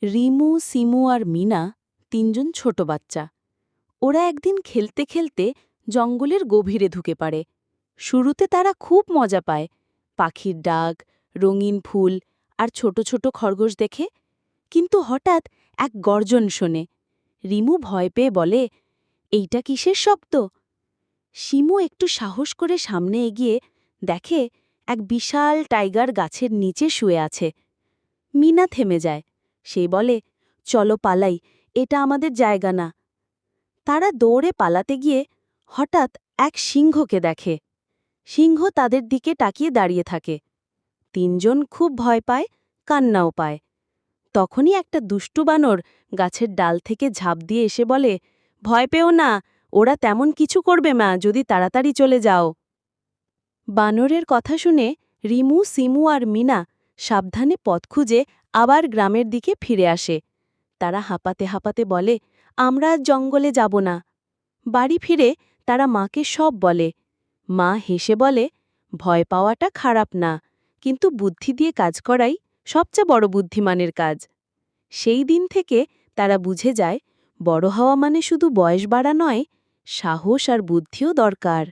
রিমু, সিমু আর মিনা তিনজন ছোট বাচ্চা। ওরা একদিন খেলতে খেলতে জঙ্গলের গভীরে ঢুকে পড়ে। শুরুতে তারা খুব মজা পায়, পাখির ডাক, রঙিন ফুল আর ছোট ছোট খরগোশ দেখে। কিন্তু হঠাৎ এক গর্জন শোনে। রিমু ভয় পেয়ে বলে, এইটা কিসের শব্দ? শিমু একটু সাহস করে সামনে এগিয়ে দেখে এক বিশাল টাইগার গাছের নিচে শুয়ে আছে। মিনা থেমে যায়। সে বলে, চলো পালাই, এটা আমাদের জায়গা না। তারা দৌড়ে পালাতে গিয়ে হঠাৎ এক সিংহকে দেখে। সিংহ তাদের দিকে তাকিয়ে দাঁড়িয়ে থাকে। তিনজন খুব ভয় পায়, কান্নাও পায়। তখনই একটা দুষ্টু বানর গাছের ডাল থেকে ঝাঁপ দিয়ে এসে বলে, ভয় পেও না, ওরা তেমন কিছু করবে মা, যদি তাড়াতাড়ি চলে যাও। বানরের কথা শুনে রিমু, সিমু আর মিনা সাবধানে পথ খুঁজে আবার গ্রামের দিকে ফিরে আসে। তারা হাঁপাতে হাঁপাতে বলে, আমরা আজ জঙ্গলে যাব না। বাড়ি ফিরে তারা মাকে সব বলে। মা হেসে বলে, ভয় পাওয়াটা খারাপ না, কিন্তু বুদ্ধি দিয়ে কাজ করাই সবচেয়ে বড় বুদ্ধিমানের কাজ। সেই দিন থেকে তারা বুঝে যায়, বড় হওয়া মানে শুধু বয়স বাড়া নয়, সাহস আর বুদ্ধিও দরকার।